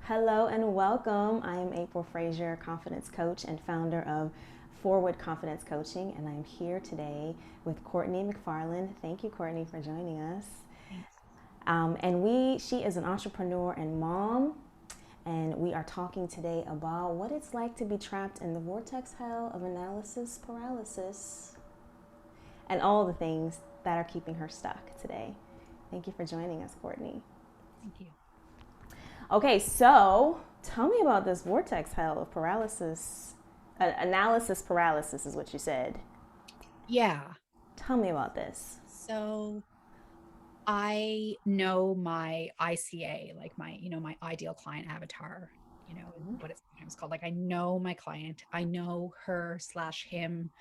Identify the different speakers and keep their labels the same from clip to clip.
Speaker 1: Hello and welcome. I am April Frazier, confidence coach and founder of Forward Confidence Coaching, and I'm here today with Courtney McFarland. Thank you, Courtney, for joining us.
Speaker 2: Thanks.
Speaker 1: She is an entrepreneur and mom, and we are talking today about what it's like to be trapped in the vortex hell of analysis paralysis and all the things that are keeping her stuck today. Thank you for joining us, Courtney.
Speaker 2: Thank you.
Speaker 1: Okay, so tell me about this vortex hell of paralysis. Analysis paralysis is what you said.
Speaker 2: Yeah.
Speaker 1: Tell me about this.
Speaker 2: So I know my ICA, like my ideal client avatar, what it's sometimes called. Like I know my client, I know her slash him,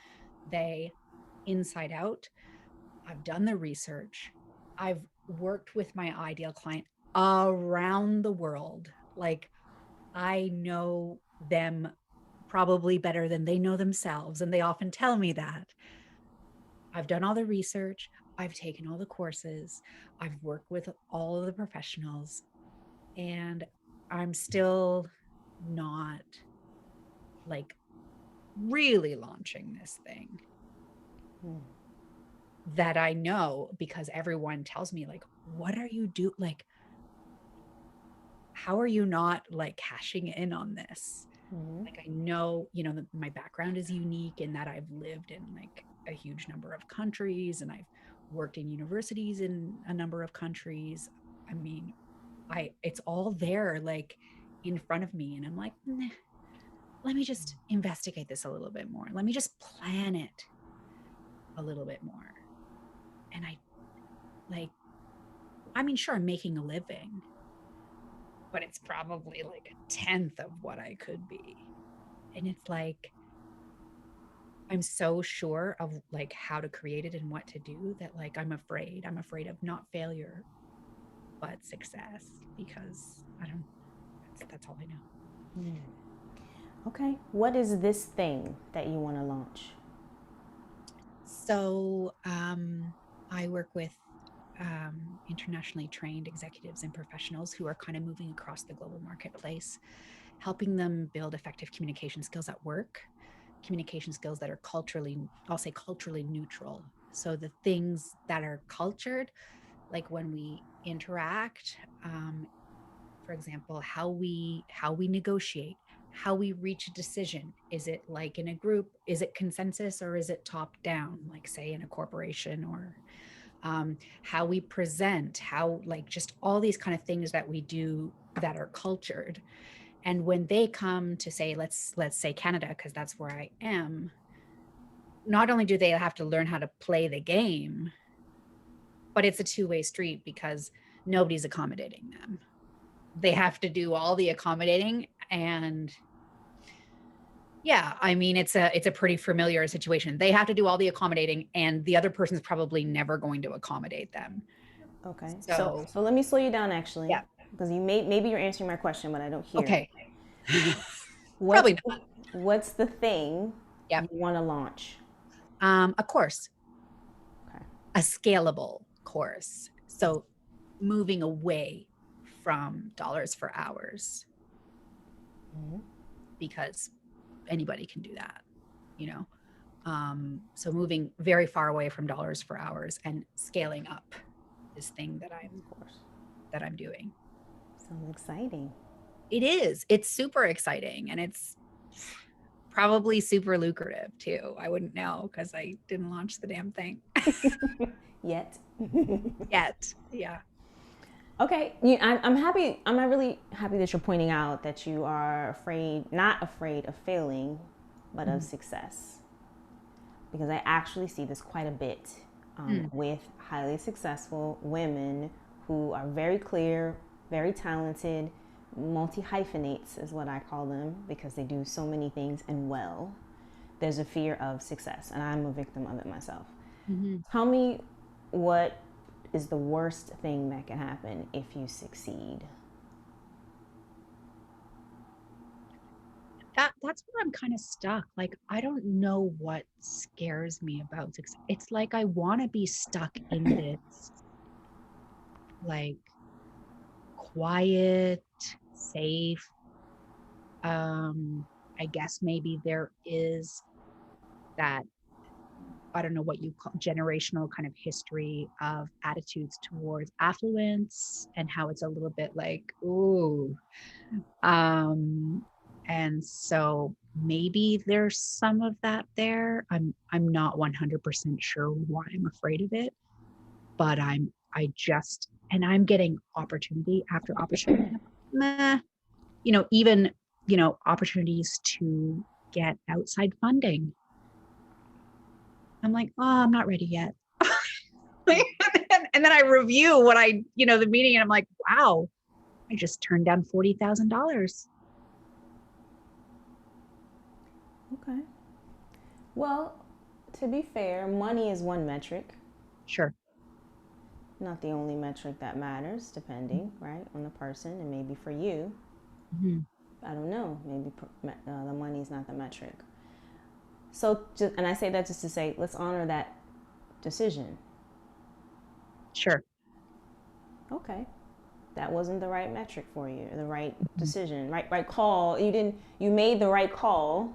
Speaker 2: they inside out. I've done the research. I've worked with my ideal client around the world. Like I know them probably better than they know themselves. And they often tell me that. I've done all the research, I've taken all the courses, I've worked with all of the professionals, and I'm still not like really launching this thing that I know because everyone tells me, like, what are you do? Like, how are you not like cashing in on this? Like, I know, my background is unique in that I've lived in like a huge number of countries and I've worked in universities in a number of countries. I mean, it's all there like in front of me. And I'm like, "Nah, let me just investigate this a little bit more. Let me just plan it a little bit more." And I mean, sure, I'm making a living, but it's probably like a tenth of what I could be. And it's like, I'm so sure of like how to create it and what to do that like I'm afraid. I'm afraid of not failure, but success because I don't that's all I know.
Speaker 1: Okay, what is this thing that you want to launch?
Speaker 2: So I work with internationally trained executives and professionals who are kind of moving across the global marketplace, helping them build effective communication skills at work, communication skills that are culturally, I'll say culturally neutral. So the things that are cultured, like when we interact, for example, how we negotiate, how we reach a decision. Is it like in a group? Is it consensus or is it top down, like say in a corporation, or how we present, how like just all these kind of things that we do that are cultured. And when they come to say, let's say Canada, because that's where I am, not only do they have to learn how to play the game, but it's a two-way street because nobody's accommodating them. They have to do all the accommodating. And yeah, I mean, it's a pretty familiar situation. They have to do all the accommodating and the other person's probably never going to accommodate them.
Speaker 1: Okay, so
Speaker 2: So
Speaker 1: so let me slow you down actually,
Speaker 2: yeah.
Speaker 1: because maybe you're answering my question, but I don't hear it.
Speaker 2: Okay.
Speaker 1: What's
Speaker 2: Probably not.
Speaker 1: what's the thing
Speaker 2: Yeah.
Speaker 1: you want to launch?
Speaker 2: A course,
Speaker 1: Okay.
Speaker 2: a scalable course. So moving away from dollars for hours because anybody can do that, you know. So moving very far away from dollars for hours and scaling up this thing that I'm
Speaker 1: Of course.
Speaker 2: that I'm doing.
Speaker 1: Sounds exciting.
Speaker 2: It is. It's super exciting and it's probably super lucrative too. I wouldn't know because I didn't launch the damn thing
Speaker 1: Yet.
Speaker 2: yet. Yeah.
Speaker 1: Okay, I'm happy. I'm really happy that you're pointing out that you are afraid, not afraid of failing, but of
Speaker 2: Mhm.
Speaker 1: success. Because I actually see this quite a bit
Speaker 2: Mm.
Speaker 1: with highly successful women who are very clear, very talented, multi hyphenates is what I call them because they do so many things and well. There's a fear of success, and I'm a victim of it myself.
Speaker 2: Mhm.
Speaker 1: Tell me what is the worst thing that can happen if you succeed?
Speaker 2: That's where I'm kind of stuck. Like I don't know what scares me about success. It's like I want to be stuck in this like quiet, safe. I guess maybe there is that, I don't know what you call generational kind of history of attitudes towards affluence and how it's a little bit like, ooh. And so maybe there's some of that there. I'm not 100% sure why I'm afraid of it, but I'm getting opportunity after opportunity. Nah, even, opportunities to get outside funding. I'm like, oh, I'm not ready yet. And then I review the meeting, and I'm like, wow, I just turned down $40,000.
Speaker 1: Okay. Well, to be fair, money is one metric,
Speaker 2: Sure.
Speaker 1: not the only metric that matters, depending, right, on the person. And maybe for you,
Speaker 2: Mm-hmm.
Speaker 1: I don't know, maybe the money is not the metric. So, and I say that just to say, let's honor that decision.
Speaker 2: Sure.
Speaker 1: Okay, that wasn't the right metric for you, the right
Speaker 2: Mm-hmm.
Speaker 1: decision, right call. You made the right call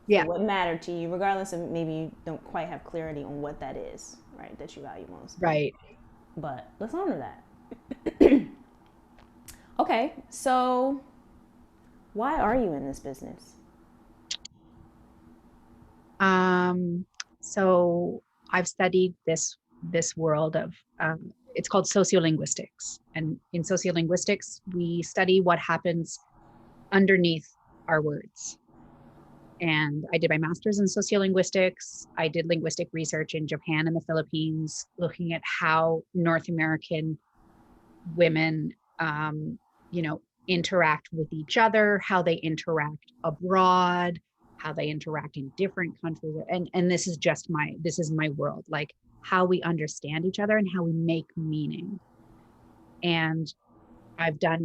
Speaker 1: for
Speaker 2: Yeah.
Speaker 1: what mattered to you, regardless of maybe you don't quite have clarity on what that is, right, that you value most.
Speaker 2: Right.
Speaker 1: But let's honor that. Okay, so why are you in this business?
Speaker 2: So I've studied this world of, it's called sociolinguistics. And in sociolinguistics, we study what happens underneath our words. And I did my master's in sociolinguistics. I did linguistic research in Japan and the Philippines, looking at how North American women, interact with each other, how they interact abroad, how they interact in different countries. And this is my world, like how we understand each other and how we make meaning. And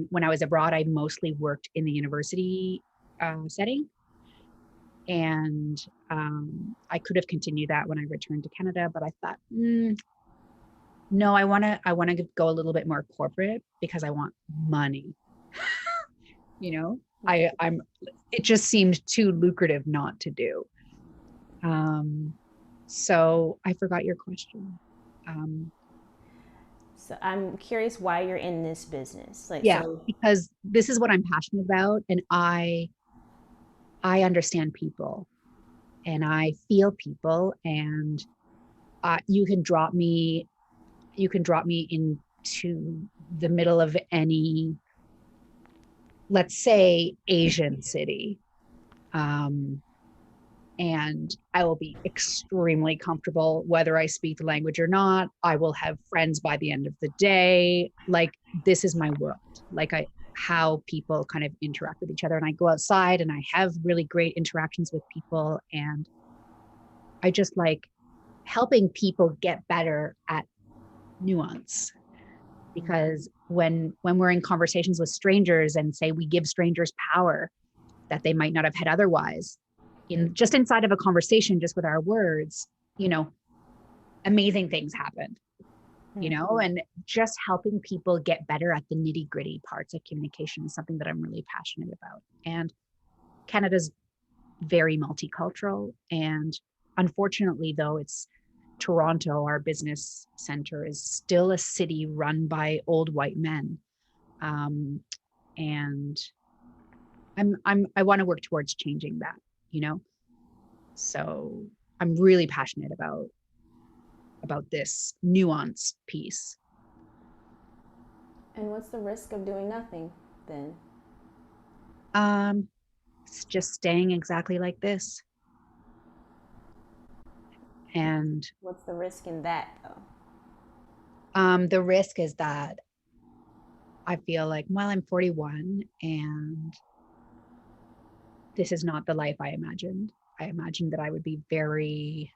Speaker 2: when I was abroad, I mostly worked in the university setting. And I could have continued that when I returned to Canada, but I thought, no, I want to go a little bit more corporate because I want money. I'm it just seemed too lucrative not to do. So I forgot your question.
Speaker 1: So I'm curious why you're in this business. Like,
Speaker 2: Yeah,
Speaker 1: so,
Speaker 2: because this is what I'm passionate about, and I understand people and I feel people, and you can drop me into the middle of any, let's say, Asian city. And I will be extremely comfortable whether I speak the language or not. I will have friends by the end of the day. Like, this is my world. Like, how people kind of interact with each other. And I go outside and I have really great interactions with people. And I just like helping people get better at nuance. Because when we're in conversations with strangers and say we give strangers power that they might not have had otherwise, just inside of a conversation, just with our words, amazing things happen, and just helping people get better at the nitty gritty parts of communication is something that I'm really passionate about. And Canada's very multicultural. And unfortunately, though, it's Toronto, our business center, is still a city run by old white men. And I want to work towards changing that, So I'm really passionate about this nuance piece.
Speaker 1: and what's the risk of doing nothing then?
Speaker 2: It's just staying exactly like this. And
Speaker 1: What's the risk in that, though?
Speaker 2: the risk is that I feel like, well, I'm 41 and this is not the life I imagined. I imagined that I would be very,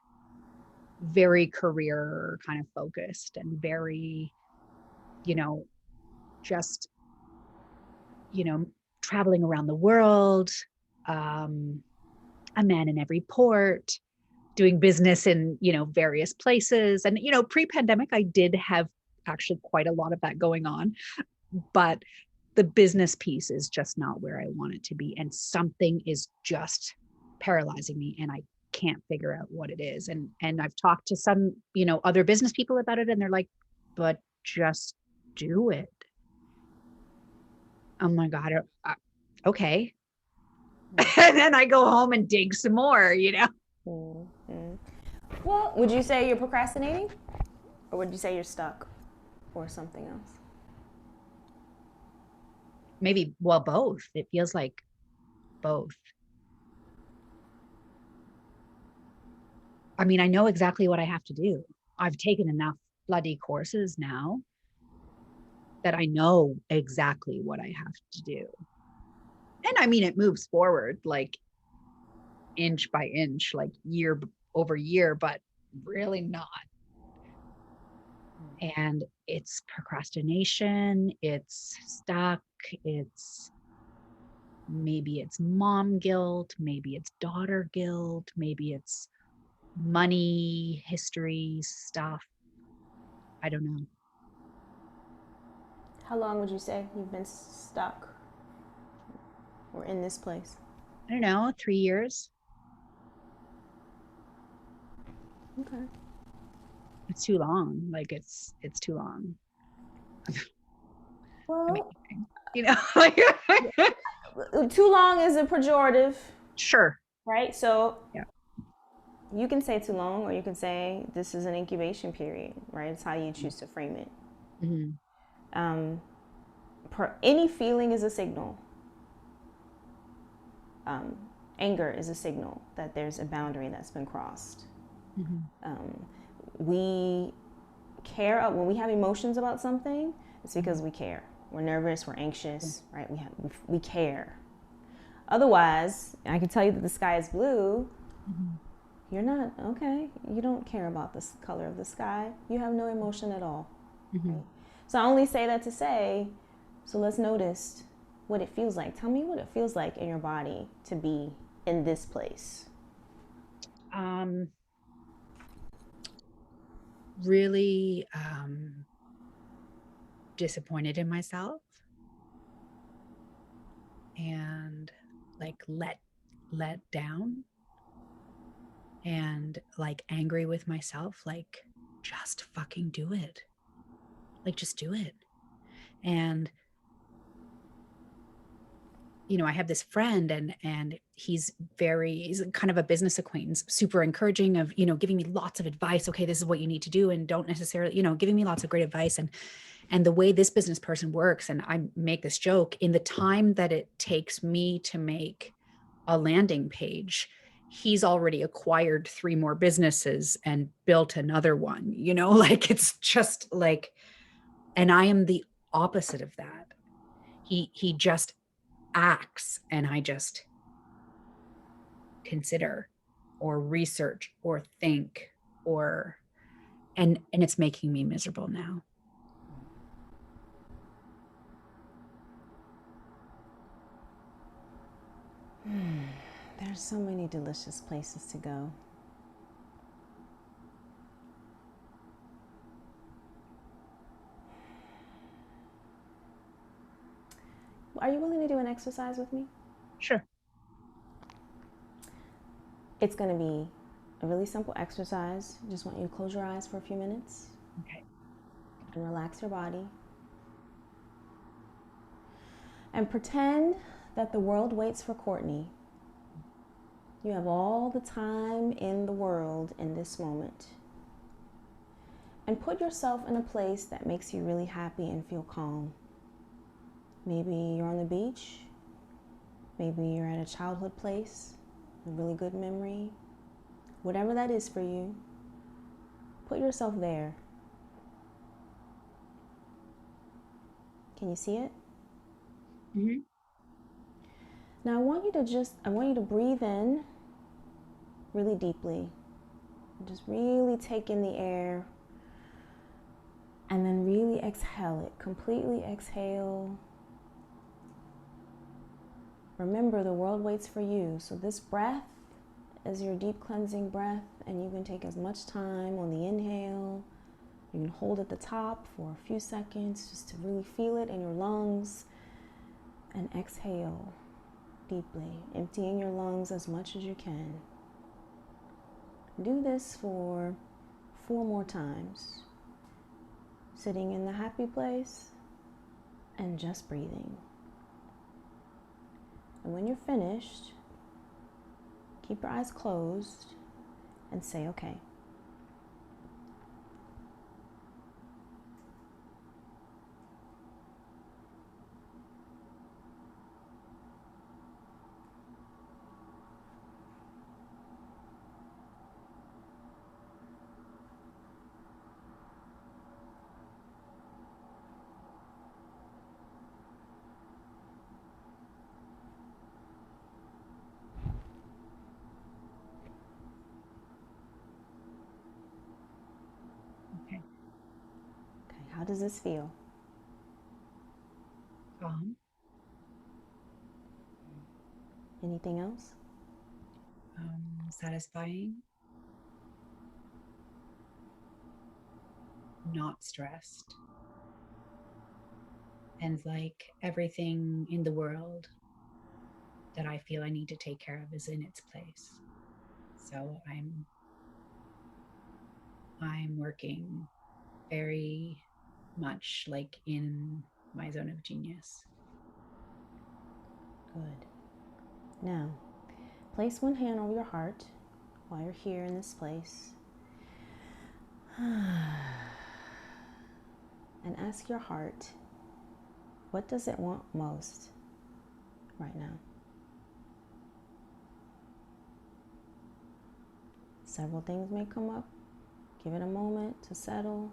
Speaker 2: very career kind of focused and very, just, traveling around the world, a man in every port, doing business in, various places. And, pre-pandemic, I did have actually quite a lot of that going on. But the business piece is just not where I want it to be. And something is just paralyzing me and I can't figure out what it is. And I've talked to some, other business people about it and they're like, but just do it. Oh my God. Okay. And then I go home and dig some more,
Speaker 1: Mm-hmm. Well, would you say you're procrastinating? Or would you say you're stuck? Or something else?
Speaker 2: Maybe, well, both. It feels like both. I mean, I know exactly what I have to do. I've taken enough bloody courses now that I know exactly what I have to do. And I mean, it moves forward like inch by inch, like year over year, but really not. And it's procrastination, it's stuck, maybe it's mom guilt, maybe it's daughter guilt, maybe it's money, history stuff. I don't know.
Speaker 1: How long would you say you've been stuck or in this place?
Speaker 2: I don't know, 3 years.
Speaker 1: Okay.
Speaker 2: It's too long. Like it's too long.
Speaker 1: Well,
Speaker 2: like
Speaker 1: too long is a pejorative.
Speaker 2: Sure.
Speaker 1: Right? So
Speaker 2: Yeah.
Speaker 1: you can say too long or you can say this is an incubation period, right? It's how you choose to frame it.
Speaker 2: Mm-hmm.
Speaker 1: Any feeling is a signal. Anger is a signal that there's a boundary that's been crossed.
Speaker 2: Mm-hmm.
Speaker 1: We care when we have emotions about something. It's because we care. We're nervous. We're anxious, right? We care. Otherwise, I can tell you that the sky is blue. Mm-hmm. You're not okay. You don't care about the color of the sky. You have no emotion at all. Mm-hmm. Right? So I only say that to say, so let's notice what it feels like. Tell me what it feels like in your body to be in this place.
Speaker 2: Really disappointed in myself and like let down and like angry with myself, like just fucking do it. Like just do it. And I have this friend and he's kind of a business acquaintance, super encouraging of, giving me lots of advice. Okay, this is what you need to do. And don't necessarily, giving me lots of great advice. And the way this business person works, and I make this joke, in the time that it takes me to make a landing page, he's already acquired 3 more businesses and built another one, like it's just like, and I am the opposite of that. He just acts and I just consider or research or think and it's making me miserable now.
Speaker 1: There's so many delicious places to go. Are you willing to do an exercise with me?
Speaker 2: Sure.
Speaker 1: It's going to be a really simple exercise. Just want you to close your eyes for a few minutes.
Speaker 2: Okay.
Speaker 1: And relax your body. And pretend that the world waits for Courtney. You have all the time in the world in this moment. And put yourself in a place that makes you really happy and feel calm. Maybe you're on the beach. Maybe you're at a childhood place, a really good memory. Whatever that is for you, put yourself there. Can you see it?
Speaker 2: Mm-hmm.
Speaker 1: Now I want you to breathe in really deeply. Just really take in the air and then really exhale it. Completely exhale. Remember, the world waits for you. So this breath is your deep cleansing breath, and you can take as much time on the inhale. You can hold at the top for a few seconds just to really feel it in your lungs. And exhale deeply, emptying your lungs as much as you can. Do this for 4 more times. Sitting in the happy place and just breathing. And when you're finished, keep your eyes closed and say, okay.
Speaker 2: Okay.
Speaker 1: Okay, how does this feel?
Speaker 2: Calm.
Speaker 1: Anything else?
Speaker 2: Satisfying. Not stressed. And like everything in the world that I feel I need to take care of is in its place. So I'm working very much like in my zone of genius.
Speaker 1: Good. Now, place one hand over your heart while you're here in this place. And ask your heart, what does it want most right now? Several things may come up. Give it a moment to settle.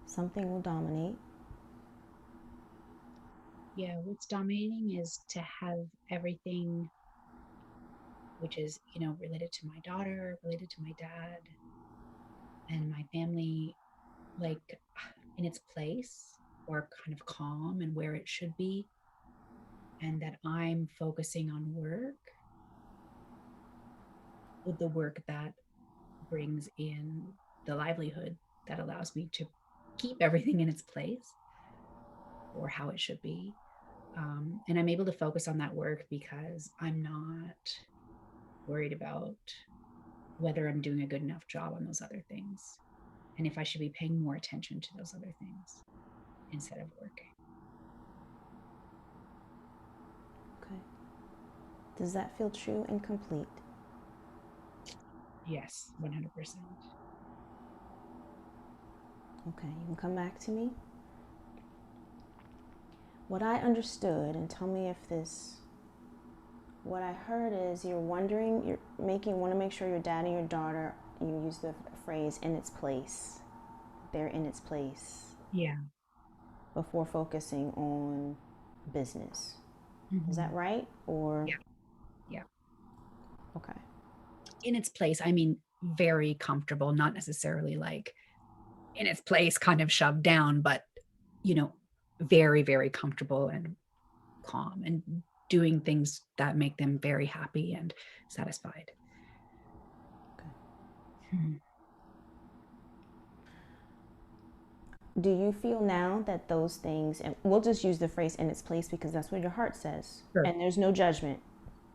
Speaker 1: Something will dominate.
Speaker 2: Yeah, what's dominating is to have everything which is, related to my daughter, related to my dad and my family, like in its place or kind of calm and where it should be. And that I'm focusing on work, with the work that brings in the livelihood that allows me to keep everything in its place or how it should be. And I'm able to focus on that work because I'm not worried about whether I'm doing a good enough job on those other things and if I should be paying more attention to those other things instead of working.
Speaker 1: Okay. Does that feel true and complete?
Speaker 2: Yes, 100%.
Speaker 1: Okay, you can come back to me. What I understood, and tell me if this, what I heard is you're wondering, want to make sure your dad and your daughter, you use the phrase in its place. They're in its place
Speaker 2: Yeah.
Speaker 1: before focusing on business. Is
Speaker 2: Mm-hmm.
Speaker 1: that right? Or,
Speaker 2: Yeah. Yeah.
Speaker 1: okay.
Speaker 2: In its place, I mean, very comfortable, not necessarily like in its place, kind of shoved down, but, you know, very, very comfortable and calm and doing things that make them very happy and satisfied.
Speaker 1: Okay.
Speaker 2: Hmm.
Speaker 1: Do you feel now that those things, and we'll just use the phrase in its place because that's what your heart says,
Speaker 2: Sure.
Speaker 1: and there's no judgment.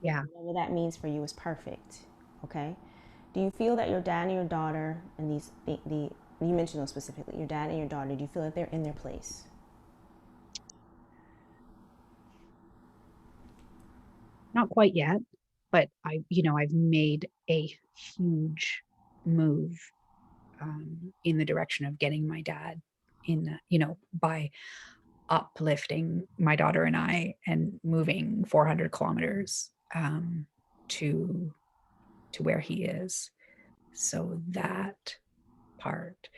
Speaker 2: Yeah.
Speaker 1: Whatever that means for you is perfect. Okay? Do you feel that your dad and your daughter, and the you mentioned those specifically, your dad and your daughter, do you feel that they're in their place?
Speaker 2: Not quite yet, but I've made a huge move in the direction of getting my dad by uplifting my daughter and I and moving 400 kilometers to where he is. So part,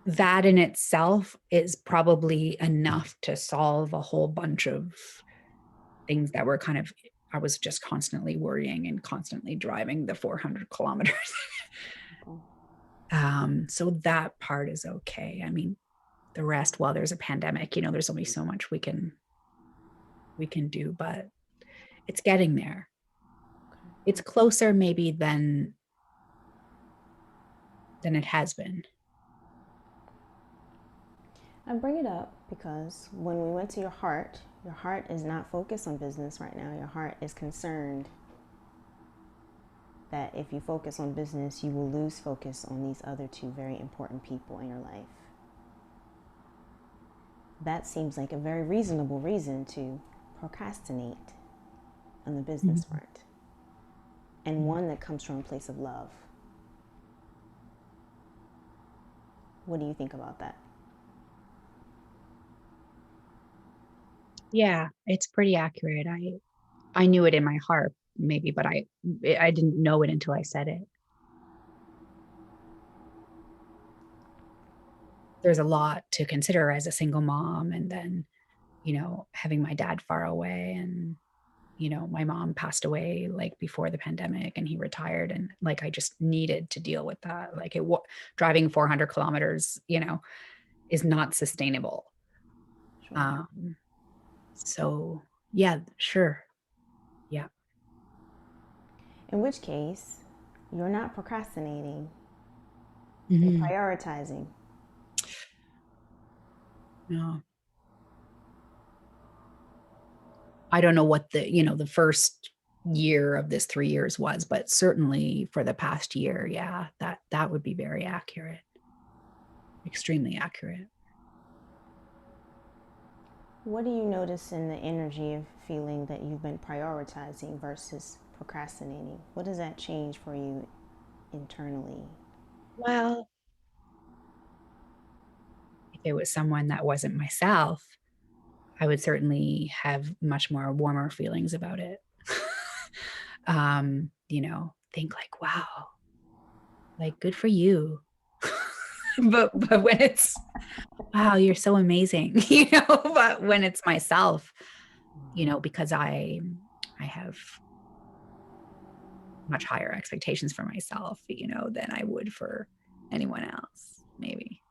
Speaker 2: that in itself is probably enough to solve a whole bunch of things that were I was just constantly worrying and constantly driving the 400 kilometers.
Speaker 1: Okay.
Speaker 2: So that part is okay. I mean, the rest, while there's a pandemic, there's only so much we can do, but it's getting there. It's closer maybe than it has been.
Speaker 1: I bring it up because when we went to your heart, Your heart is not focused on business right now. Your heart is concerned that if you focus on business, you will lose focus on these other two very important people in your life. That seems like a very reasonable reason to procrastinate on the business
Speaker 2: Mm-hmm.
Speaker 1: front, and one that comes from a place of love. What do you think about that?
Speaker 2: Yeah, it's pretty accurate. I knew it in my heart, maybe, but I didn't know it until I said it. There's a lot to consider as a single mom, and then, having my dad far away, and my mom passed away like before the pandemic, and he retired, and like I just needed to deal with that. Like driving 400 kilometers, is not sustainable.
Speaker 1: Sure.
Speaker 2: So yeah, sure. Yeah.
Speaker 1: In which case, you're not procrastinating, you're
Speaker 2: Hmm.
Speaker 1: prioritizing.
Speaker 2: No, I don't know what the first year of this 3 years was, but certainly for the past year, yeah, that would be very accurate. Extremely accurate.
Speaker 1: What do you notice in the energy of feeling that you've been prioritizing versus procrastinating? What does that change for you internally?
Speaker 2: Well, if it was someone that wasn't myself, I would certainly have much more warmer feelings about it. Think like, wow, like good for you. But when it's, wow, you're so amazing, but when it's myself, because I have much higher expectations for myself, than I would for anyone else, maybe.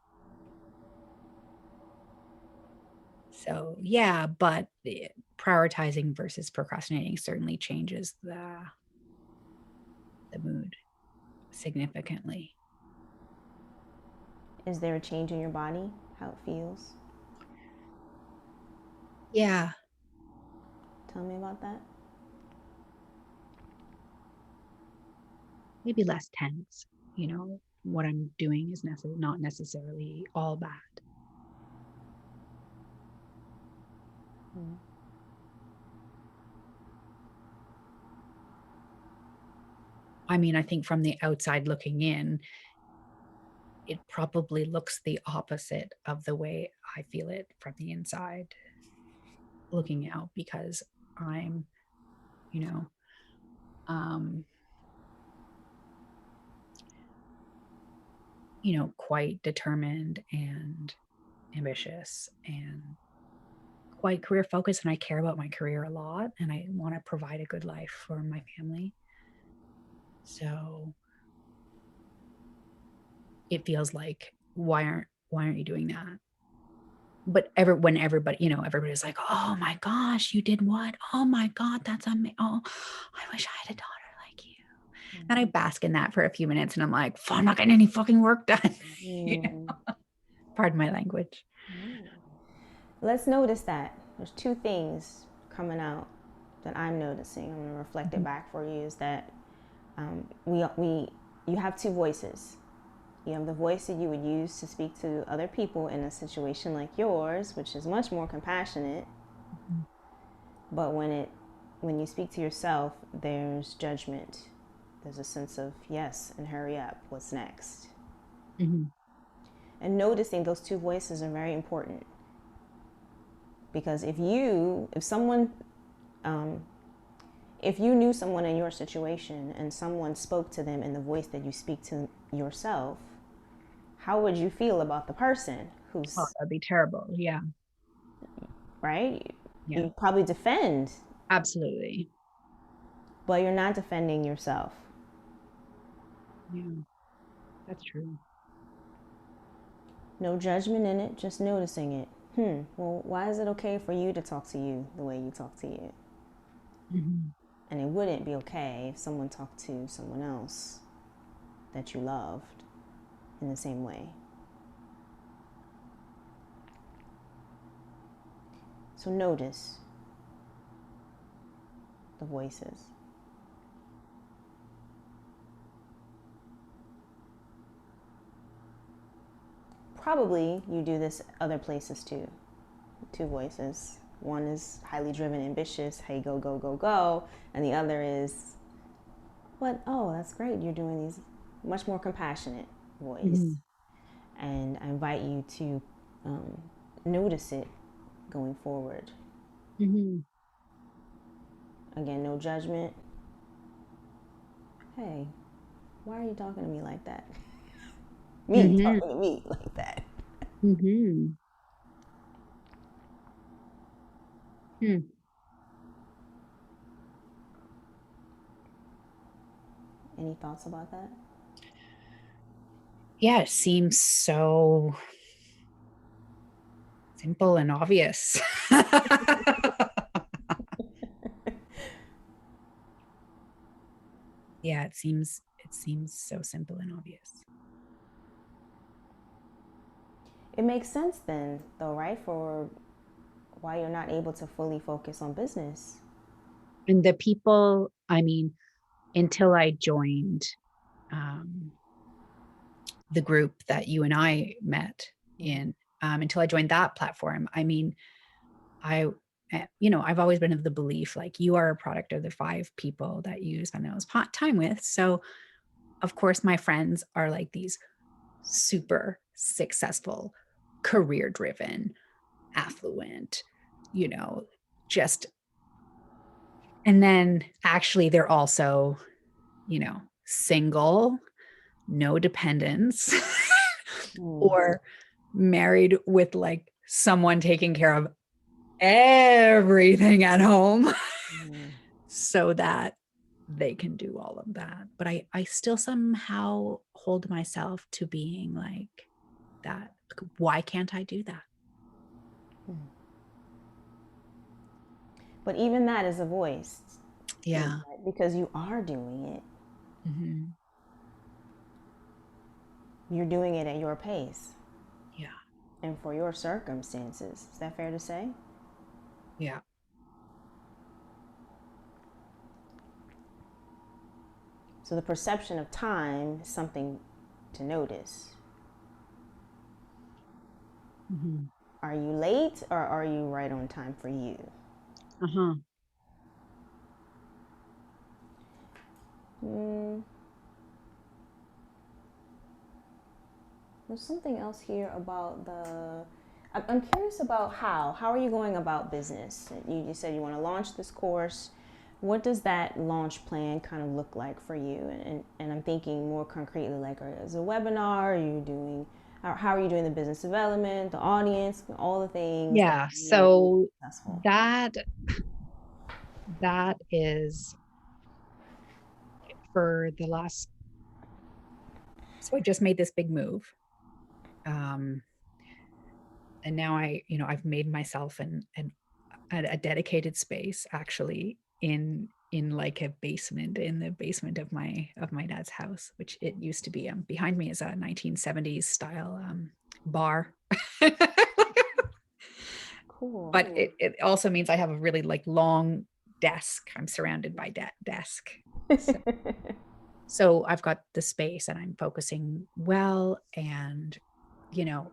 Speaker 2: So yeah, but prioritizing versus procrastinating certainly changes the mood significantly.
Speaker 1: Is there a change in your body? How it feels?
Speaker 2: Yeah,
Speaker 1: Tell me about that.
Speaker 2: maybe less tense. What I'm doing is not necessarily all bad.
Speaker 1: Mm.
Speaker 2: I mean, I think from the outside looking in, it probably looks the opposite of the way I feel it from the inside looking out, because I'm, you know, um, quite determined and ambitious and quite career focused. And I care about my career a lot, and I want to provide a good life for my family. So it feels like, why aren't you doing that? But when everybody's like, oh my gosh, you did what? Oh my God, that's amazing. Oh, I wish I had a daughter like you. And I bask in that for a few minutes, and I'm like, I'm not getting any fucking work done.
Speaker 1: Mm.
Speaker 2: Pardon my language.
Speaker 1: Let's notice that. There's two things coming out that I'm noticing. I'm going to reflect it
Speaker 2: Mhm.
Speaker 1: back for you. Is that you have two voices. You have the voice that you would use to speak to other people in a situation like yours, which is much more compassionate.
Speaker 2: Mhm.
Speaker 1: But when you speak to yourself, there's judgment. There's a sense of yes and hurry up. What's next?
Speaker 2: Mhm.
Speaker 1: And noticing those two voices are very important, because um, if you knew someone in your situation and someone spoke to them in the voice that you speak to yourself, how would you feel about the person
Speaker 2: Oh,
Speaker 1: who's
Speaker 2: that'd be terrible. Yeah.
Speaker 1: right?
Speaker 2: Yeah.
Speaker 1: You probably defend,
Speaker 2: Absolutely.
Speaker 1: but you're not defending yourself.
Speaker 2: Yeah. That's true.
Speaker 1: No judgment in it, just noticing it. Well, why is it okay for you to talk to you the way you talk to you?
Speaker 2: Mhm.
Speaker 1: And it wouldn't be okay if someone talked to someone else that you loved in the same way. So notice the voices. Probably you do this other places too. Two voices. One is highly driven, ambitious, hey, go, go, go, go. And the other is, what? Oh, that's great. You're doing these much more compassionate voice.
Speaker 2: Mhm.
Speaker 1: And I invite you to notice it going forward.
Speaker 2: Mhm.
Speaker 1: Again, no judgment. Hey, why are you talking to me like that? Me
Speaker 2: Mhm.
Speaker 1: talking to me like that.
Speaker 2: Mhm. Hmm.
Speaker 1: Any thoughts about that?
Speaker 2: Yeah, it seems so simple and obvious. Yeah, it seems so simple and obvious.
Speaker 1: It makes sense then, though, right? For why you're not able to fully focus on business.
Speaker 2: And the people, I mean, until I joined um, the group that you and I met in, until I joined that platform, I mean, I, I've always been of the belief like you are a product of the 5 people that you spend the most time with. So, of course, my friends are like these super successful, career driven, affluent, you know, just, and then actually they're also, single, no dependents,
Speaker 1: Mm.
Speaker 2: or married with like someone taking care of everything at home
Speaker 1: Mm.
Speaker 2: so that they can do all of that. But I still somehow hold myself to being like that. Why can't I do that?
Speaker 1: But even that is a voice,
Speaker 2: Yeah.
Speaker 1: right? Because you are doing it.
Speaker 2: Hmm.
Speaker 1: You're doing it at your pace
Speaker 2: Yeah.
Speaker 1: and for your circumstances. Is that fair to say?
Speaker 2: Yeah.
Speaker 1: So the perception of time is something to notice.
Speaker 2: Hmm.
Speaker 1: Are you late or are you right on time for you?
Speaker 2: Uh-huh.
Speaker 1: Mm, there's something else here about the. I'm curious about how. How are you going about business? You said you want to launch this course. What does that launch plan kind of look like for you? And I'm thinking more concretely, like, as a webinar, are you doing, how are you doing the business development, the audience, all the things that
Speaker 2: Yeah.
Speaker 1: you need to be
Speaker 2: So
Speaker 1: successful?
Speaker 2: that is for the last, so I just made this big move. Um, and now I've made myself a dedicated space actually in like a basement, in the basement of my dad's house, which it used to be. Behind me is a 1970s style bar.
Speaker 1: Cool.
Speaker 2: But it also means I have a really like long desk. I'm surrounded by desk. So, so I've got the space and I'm focusing well, and you know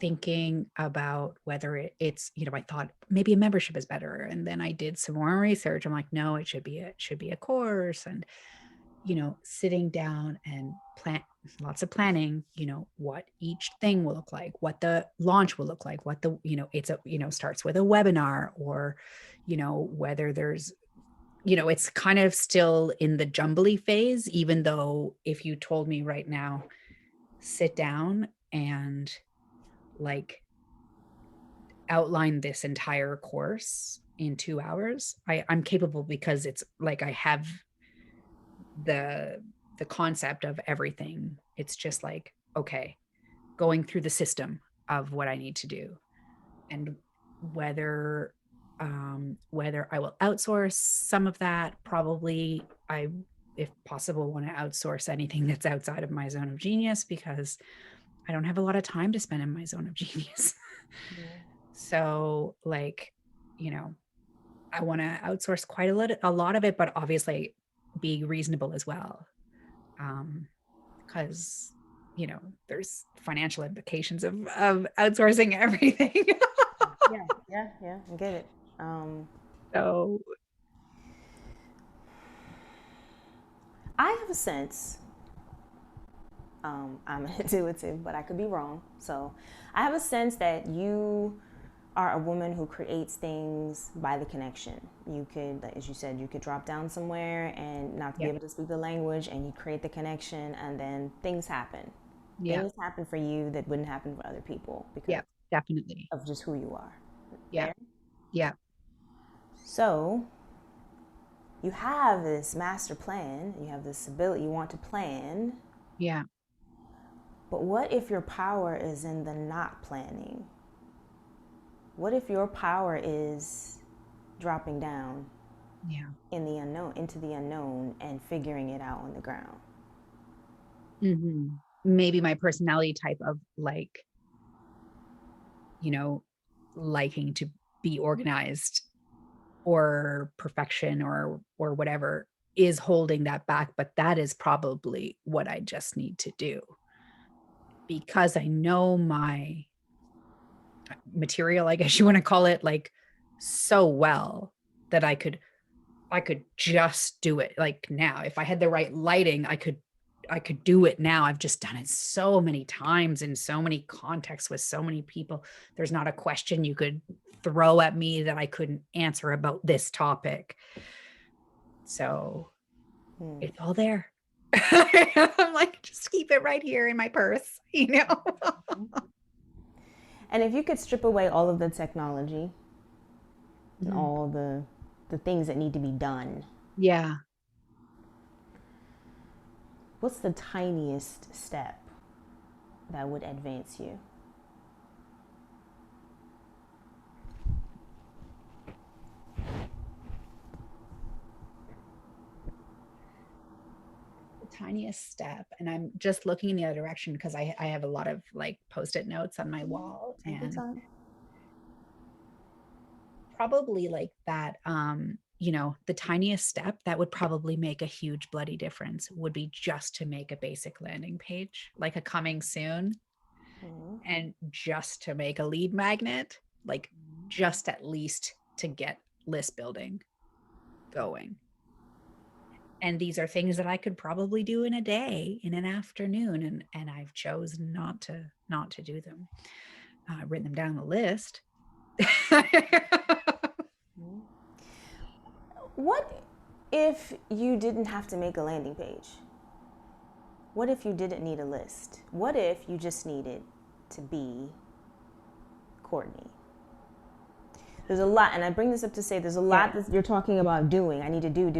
Speaker 2: thinking about whether it's, I thought maybe a membership is better, and then I did some more research. I'm like, no, it should be a course. And sitting down and plan, lots of planning, what each thing will look like, what the launch will look like, what the, it's a, starts with a webinar, or, whether there's, it's kind of still in the jumbly phase, even though if you told me right now, sit down and like outline this entire course in 2 hours, I'm capable, because it's like I have the the concept of everything. It's just like, okay, going through the system of what I need to do, and whether whether I will outsource some of that. Probably I, if possible, want to outsource anything that's outside of my zone of genius, because I don't have a lot of time to spend in my zone of genius. So like, you know, I want to outsource quite a lot of it, but obviously be reasonable as well. Because, you know, there's financial implications of outsourcing everything.
Speaker 1: Yeah, yeah, yeah. I get it.
Speaker 2: So,
Speaker 1: I have a sense. I'm intuitive, but I could be wrong. So, I have a sense that you are a woman who creates things by the connection. You could, as you said, you could drop down somewhere and not be
Speaker 2: yeah,
Speaker 1: able to speak the language, and you create the connection, and then things happen.
Speaker 2: yeah,
Speaker 1: Things happen for you that wouldn't happen for other people
Speaker 2: yeah,
Speaker 1: because
Speaker 2: definitely.
Speaker 1: of just who you are.
Speaker 2: Yeah,
Speaker 1: Fair?
Speaker 2: yeah,
Speaker 1: So, you have this master plan, you have this ability, you want to plan,
Speaker 2: yeah,
Speaker 1: but what if your power is in the not planning? What if your power is dropping down
Speaker 2: yeah.
Speaker 1: in the unknown, into the unknown, and figuring it out on the ground?
Speaker 2: Maybe my personality type of like, you know, liking to be organized or perfection or whatever is holding that back, but that is probably what I just need to do because I know my material, I guess you want to call it, like so well that I could just do it like now. If I had the right lighting, I could do it now. I've just done it so many times in so many contexts with so many people. There's not a question you could throw at me that I couldn't answer about this topic. So it's all there. I'm like, just keep it right here in my purse, you know?
Speaker 1: And if you could strip away all of the technology and
Speaker 2: Mhm.
Speaker 1: all the things that need to be done,
Speaker 2: Yeah.
Speaker 1: what's the tiniest step that would advance you?
Speaker 2: The tiniest step. And I'm just looking in the other direction because I have a lot of like post-it notes on my wall
Speaker 1: Take your
Speaker 2: and
Speaker 1: time.
Speaker 2: probably like that you know, the tiniest step that would probably make a huge bloody difference would be just to make a basic landing page, like a coming soon, and just to make a lead magnet, like just at least to get list building going. And these are things that I could probably do in a day, in an afternoon, and I've chosen not to do them. I've written them down on the list.
Speaker 1: What if you didn't have to make a landing page? What if you didn't need a list? What if you just needed to be Courtney? There's a lot, and I bring this up to say there's a
Speaker 2: Yeah.
Speaker 1: lot that you're talking about doing. I need to do.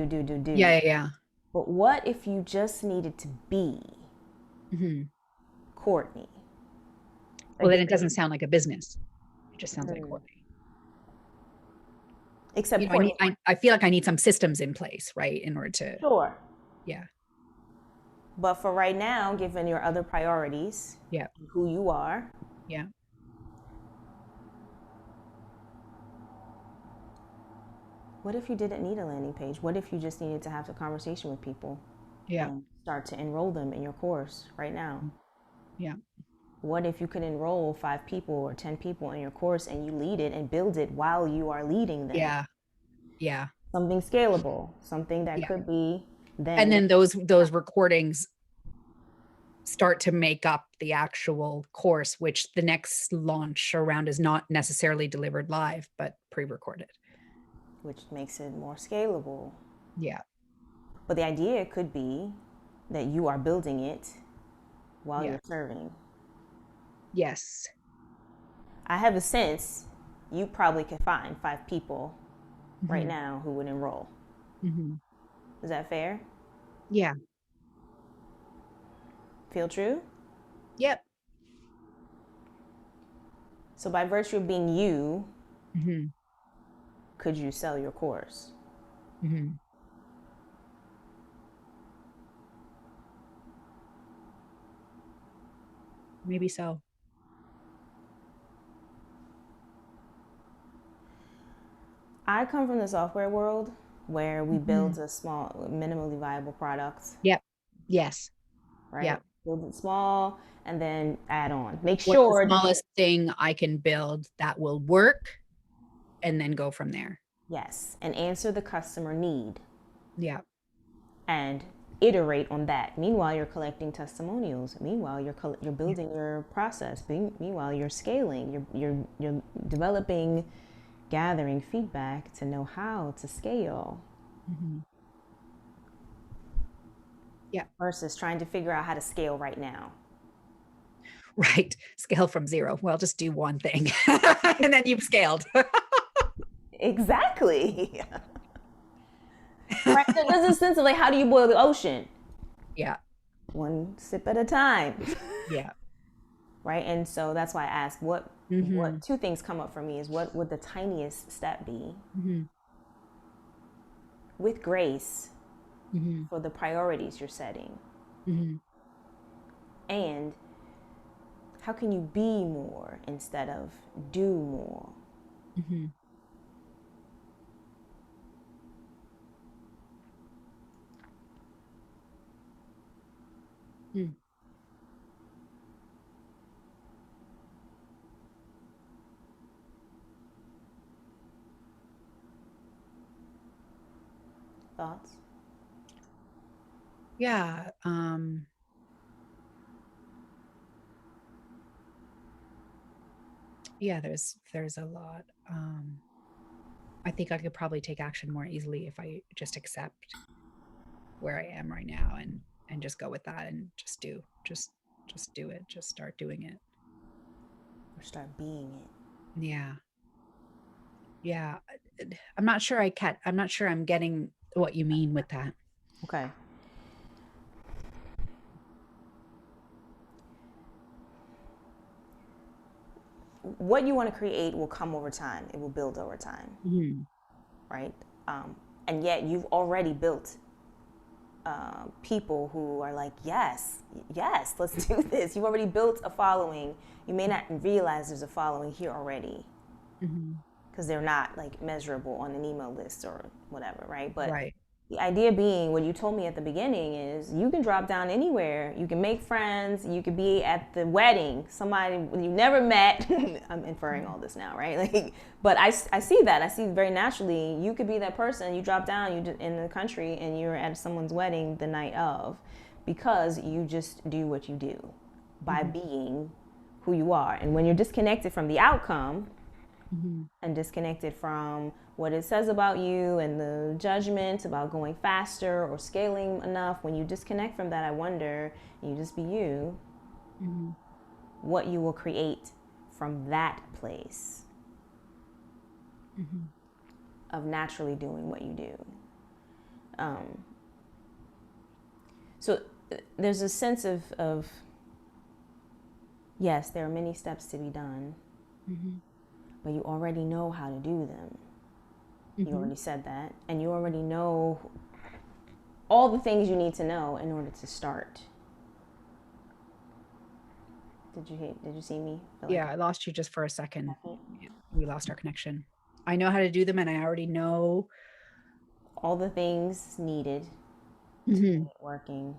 Speaker 2: Yeah, yeah,
Speaker 1: But what if you just needed to be
Speaker 2: yeah.
Speaker 1: Courtney?
Speaker 2: Well, then it
Speaker 1: Again,
Speaker 2: doesn't sound like a business. It just sounds like Courtney.
Speaker 1: except
Speaker 2: You know, I need
Speaker 1: Courtney.
Speaker 2: I feel like I need some systems in place, right? In order to,
Speaker 1: Sure.
Speaker 2: yeah,
Speaker 1: But for right now, given your other priorities,
Speaker 2: yeah,
Speaker 1: who you are,
Speaker 2: yeah,
Speaker 1: what if you didn't need a landing page? What if you just needed to have a conversation with people
Speaker 2: yeah,
Speaker 1: and start to enroll them in your course right now?
Speaker 2: yeah,
Speaker 1: What if you could enroll 5 people or 10 people in your course and you lead it and build it while you are leading them?
Speaker 2: yeah, yeah,
Speaker 1: Something scalable, something that
Speaker 2: yeah.
Speaker 1: could be
Speaker 2: And
Speaker 1: then.
Speaker 2: then those recordings start to make up the actual course, which the next launch around is not necessarily delivered live, but pre-recorded.
Speaker 1: Which makes it more scalable.
Speaker 2: Yeah,
Speaker 1: But the idea could be that you are building it while
Speaker 2: yeah,
Speaker 1: you're serving.
Speaker 2: yes,
Speaker 1: I have a sense you probably could find 5 people right
Speaker 2: hmm,
Speaker 1: now who would enroll.
Speaker 2: hmm,
Speaker 1: Is that fair?
Speaker 2: yeah,
Speaker 1: Feel true?
Speaker 2: yep,
Speaker 1: So, by virtue of being you,
Speaker 2: hmm,
Speaker 1: could you sell your course?
Speaker 2: hmm, maybe so.
Speaker 1: I come from the software world where we
Speaker 2: Mhm.
Speaker 1: build a small, minimally viable product,
Speaker 2: Yep. Yes.
Speaker 1: right?
Speaker 2: Yep.
Speaker 1: Build it small and then add on. Make
Speaker 2: What's the
Speaker 1: sure,
Speaker 2: smallest thing I can build that will work and then go from there?
Speaker 1: yes, and answer the customer need
Speaker 2: Yeah.
Speaker 1: and iterate on that. Meanwhile, you're collecting testimonials. Meanwhile, you're
Speaker 2: Yeah.
Speaker 1: building your process. Meanwhile, you're scaling. You're developing, gathering feedback to know how to scale
Speaker 2: Hmm. Yeah.
Speaker 1: versus trying to figure out how to scale right now.
Speaker 2: Right. Scale from zero. Well, just do one thing and then you've scaled.
Speaker 1: Exactly. Right. So there's a sense of like, how do you boil the ocean?
Speaker 2: Yeah.
Speaker 1: One sip at a time.
Speaker 2: Yeah.
Speaker 1: Right. And so that's why I asked what
Speaker 2: Hmm.
Speaker 1: two things come up for me is what would the tiniest step be
Speaker 2: Hmm.
Speaker 1: with grace
Speaker 2: Hmm.
Speaker 1: for the priorities you're setting,
Speaker 2: Hmm.
Speaker 1: and how can you be more instead of do more?
Speaker 2: Hmm. Mm.
Speaker 1: Thoughts?
Speaker 2: Yeah. Yeah, there's a lot. I think I could probably take action more easily if I just accept where I am right now and just go with that and just do it. Just start doing it.
Speaker 1: Or start being it?
Speaker 2: Yeah. Yeah. I'm not sure I'm getting what you mean with that.
Speaker 1: Okay. What you want to create will come over time. It will build over time,
Speaker 2: Hmm.
Speaker 1: right? And yet you've already built people who are like, yes, yes, let's do this. You've already built a following. You may not realize there's a following here already
Speaker 2: Hmm.
Speaker 1: because they're not like measurable on an email list or whatever, right? But
Speaker 2: Right.
Speaker 1: the idea being, what you told me at the beginning is you can drop down anywhere. You can make friends. You could be at the wedding, somebody you never met. I'm inferring all this now, right? Like, but I see that. I see very naturally. You could be that person. You drop down. In the country and you're at someone's wedding the night of, because you just do what you do by
Speaker 2: Hmm.
Speaker 1: being who you are. And when you're disconnected from the outcome,
Speaker 2: Hmm.
Speaker 1: and disconnected from what it says about you and the judgment about going faster or scaling enough, when you disconnect from that, I wonder, you just be you,
Speaker 2: Hmm.
Speaker 1: what you will create from that place
Speaker 2: Hmm.
Speaker 1: of naturally doing what you do. Um, so there's a sense of, yes, there are many steps to be done,
Speaker 2: Hmm.
Speaker 1: but you already know how to do them. You
Speaker 2: Hmm.
Speaker 1: already said that. And you already know all the things you need to know in order to start. Did you see me? I feel like
Speaker 2: Yeah, I lost you just for a second.
Speaker 1: second.
Speaker 2: We lost our connection. I know how to do them and I already know.
Speaker 1: All the things needed to
Speaker 2: Hmm.
Speaker 1: get it working.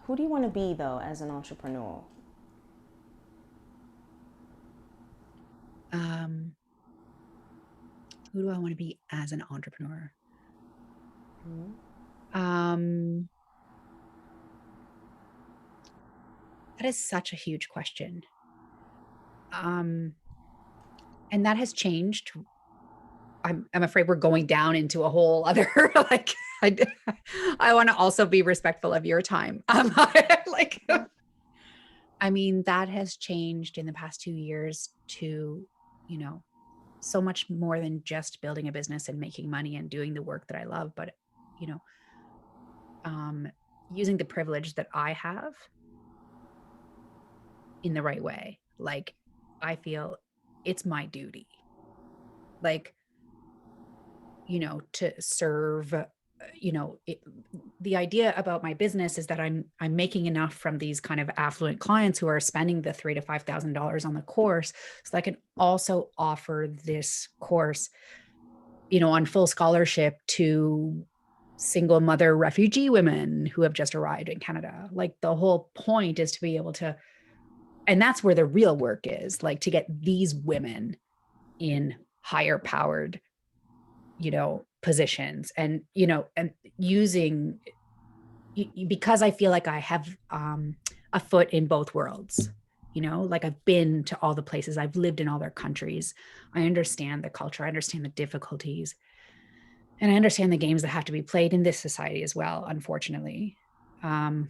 Speaker 1: Who do you want to be though as an entrepreneur?
Speaker 2: Um, who do I want to be as an entrepreneur?
Speaker 1: Mm-hmm.
Speaker 2: Um, that is such a huge question. Um, and that has changed. I'm afraid we're going down into a whole other like I, I want to also be respectful of your time. Like I mean, that has changed in the past 2 years to, you know, so much more than just building a business and making money and doing the work that I love, but you know, um, using the privilege that I have in the right way. Like I feel it's my duty, like, you know, to serve. you know, the idea about my business is that I'm making enough from these kind of affluent clients who are spending the $3,000 to $5,000 on the course, so I can also offer this course, you know, on full scholarship to single mother refugee women who have just arrived in Canada. Like the whole point is to be able to, and that's where the real work is, like to get these women in higher powered, you know, positions, and, you know, and using, because I feel like I have a foot in both worlds, you know, like I've been to all the places, I've lived in all their countries. I understand the culture, I understand the difficulties, and I understand the games that have to be played in this society as well, unfortunately. Um,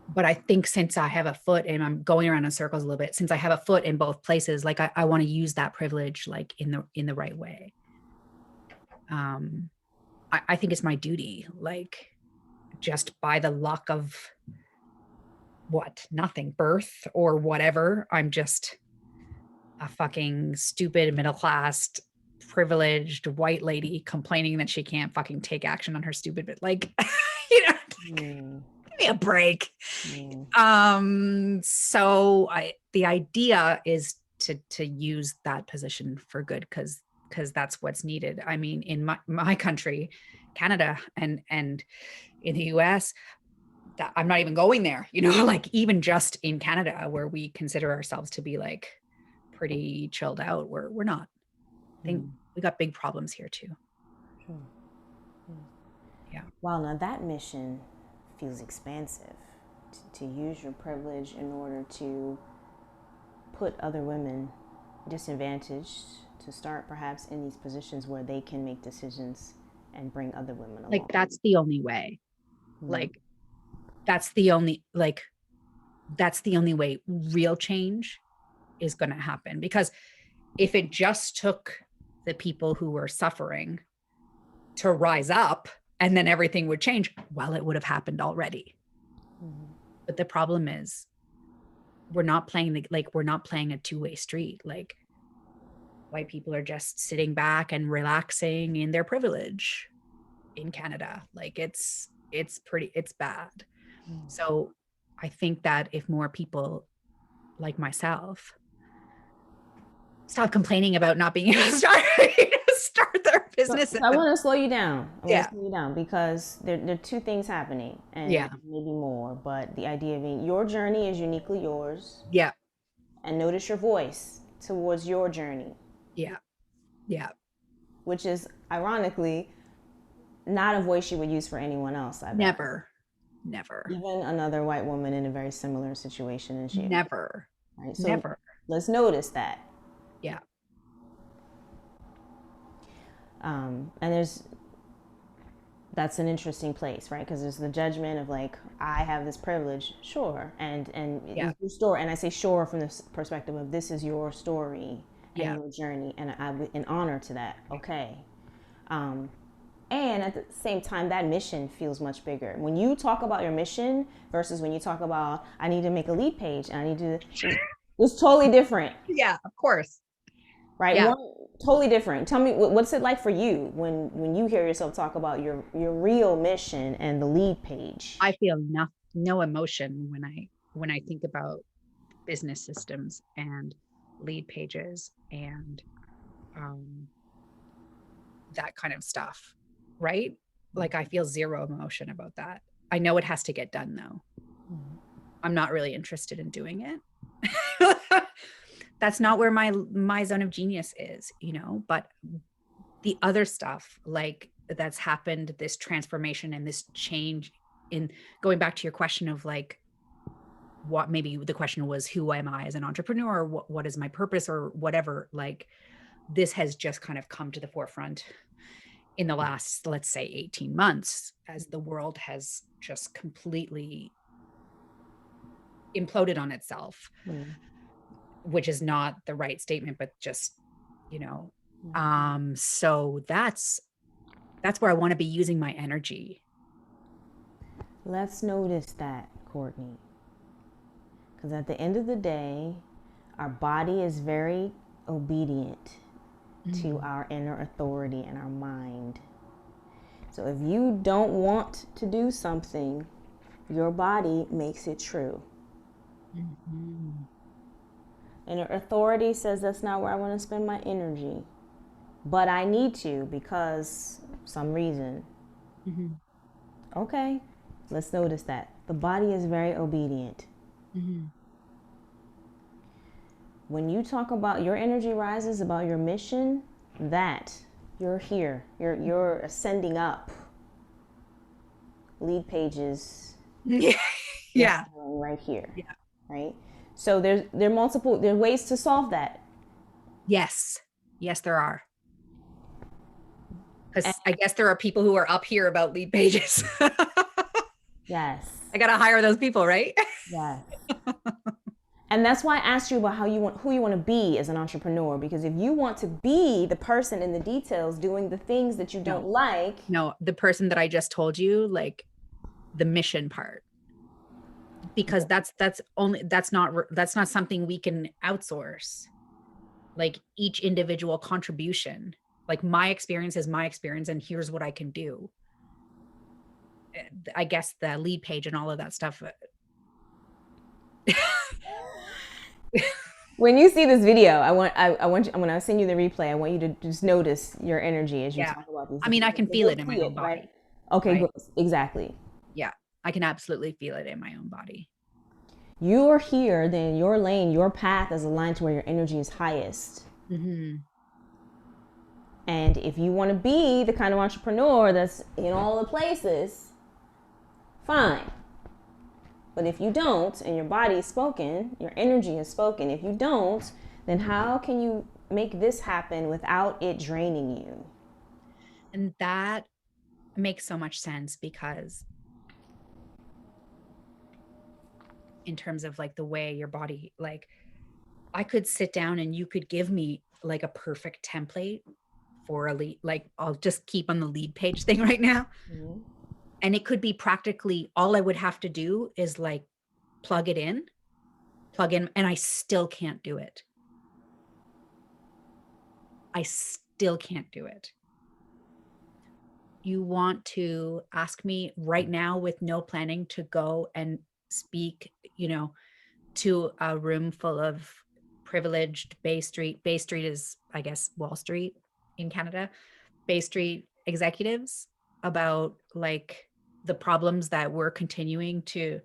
Speaker 2: but I think since I have a foot, and I'm going around in circles a little bit, since I have a foot in both places, like I want to use that privilege like in the right way. Um, I think it's my duty, like just by the luck of what, nothing, birth or whatever. I'm just a fucking stupid middle class privileged white lady complaining that she can't fucking take action on her stupid bit, like you know, give me a break. So the idea is to use that position for good, because that's what's needed. I mean, in my country, Canada, and in the US, that I'm not even going there, you know, like even just in Canada, where we consider ourselves to be like pretty chilled out, we're not. I think we got big problems here too.
Speaker 1: Sure.
Speaker 2: Yeah.
Speaker 1: Wow, now that mission feels expansive. To use your privilege in order to put other women disadvantaged to start perhaps in these positions where they can make decisions and bring other women along.
Speaker 2: Like that's the only way. Like that's the only way real change is going to happen. Because if it just took the people who were suffering to rise up and then everything would change, well, it would have happened already. But the problem is we're not playing a two-way street. Like white people are just sitting back and relaxing in their privilege in Canada. Like it's bad. So I think that if more people like myself stop complaining about not being able to start their business.
Speaker 1: I want to slow you down.
Speaker 2: Yeah.
Speaker 1: Because there are two things happening, and
Speaker 2: Yeah.
Speaker 1: maybe more. But the idea being your journey is uniquely yours.
Speaker 2: Yeah.
Speaker 1: And notice your voice towards your journey.
Speaker 2: Yeah. Yeah.
Speaker 1: Which is ironically not a voice you would use for anyone else.
Speaker 2: Never.
Speaker 1: Even another white woman in a very similar situation as you.
Speaker 2: Never.
Speaker 1: Right? So
Speaker 2: never.
Speaker 1: Let's notice that.
Speaker 2: Yeah.
Speaker 1: And that's an interesting place, right? Because there's the judgment of like, I have this privilege, sure, and
Speaker 2: Yeah.
Speaker 1: your story, and I say sure from this perspective of this is your story and
Speaker 2: Yeah.
Speaker 1: your journey, and I in honor to that, okay. And at the same time, that mission feels much bigger when you talk about your mission versus when you talk about I need to make a lead page and I need to. It's totally different.
Speaker 2: Yeah, of course.
Speaker 1: Right?
Speaker 2: Yeah.
Speaker 1: One, totally different. Tell me, what's it like for you when you hear yourself talk about your real mission and the lead page?
Speaker 2: I feel no emotion when I think about business systems and lead pages and that kind of stuff, right? Like I feel zero emotion about that. I know it has to get done though. I'm not really interested in doing it. That's not where my zone of genius is, you know, but the other stuff like that's happened, this transformation and this change, in going back to your question of like, what maybe the question was, who am I as an entrepreneur, or what is my purpose or whatever, like this has just kind of come to the forefront in the last, let's say 18 months, as the world has just completely imploded on itself, which is not the right statement, but just, you know, so that's where I want to be using my energy.
Speaker 1: Let's notice that, Courtney. Because at the end of the day, our body is very obedient to our inner authority and our mind. So if you don't want to do something, your body makes it true.
Speaker 2: Mm-hmm.
Speaker 1: And authority says that's not where I want to spend my energy. But I need to because some reason.
Speaker 2: Mm-hmm.
Speaker 1: Okay, let's notice that. The body is very obedient.
Speaker 2: Mm-hmm.
Speaker 1: When you talk about your energy rises, about your mission, that you're here. You're ascending up. Lead pages.
Speaker 2: Yeah.
Speaker 1: You're
Speaker 2: Yeah.
Speaker 1: right here.
Speaker 2: Yeah.
Speaker 1: Right? So there are multiple ways to solve that.
Speaker 2: Yes. Yes, there are.
Speaker 1: And
Speaker 2: Because I guess there are people who are up here about lead pages.
Speaker 1: yes.
Speaker 2: I got to hire those people, right?
Speaker 1: Yes. And that's why I asked you about who you want to be as an entrepreneur, because if you want to be the person in the details doing the things that you don't
Speaker 2: No,
Speaker 1: like,
Speaker 2: no, the person that I just told you, like the mission part, because that's not something we can outsource. Like each individual contribution, like my experience is my experience, and here's what I can do. I guess the lead page and all of that stuff.
Speaker 1: when you see this video, I want you, when I send you the replay, I want you to just notice your energy as you
Speaker 2: Yeah.
Speaker 1: talk about these
Speaker 2: I mean,
Speaker 1: different
Speaker 2: I
Speaker 1: things.
Speaker 2: can
Speaker 1: And
Speaker 2: feel
Speaker 1: you'll
Speaker 2: it in my
Speaker 1: see
Speaker 2: own
Speaker 1: it, right?
Speaker 2: body,
Speaker 1: Okay,
Speaker 2: right?
Speaker 1: good. Exactly.
Speaker 2: Yeah. I can absolutely feel it in my own body.
Speaker 1: You're here, then your lane, your path is aligned to where your energy is highest.
Speaker 2: Mm-hmm.
Speaker 1: And if you want to be the kind of entrepreneur that's in all the places, fine. But if you don't, and your body is spoken, your energy is spoken, if you don't, then how can you make this happen without it draining you?
Speaker 2: And that makes so much sense because in terms of like the way your body, like I could sit down and you could give me like a perfect template for a lead, like I'll just keep on the lead page thing right now.
Speaker 1: Mm-hmm.
Speaker 2: And it could be practically all I would have to do is like plug in, and I still can't do it. I still can't do it. You want to ask me right now with no planning to go and speak, to a room full of privileged Bay Street is, I guess, Wall Street in Canada, Bay Street executives about like the problems that we're continuing to,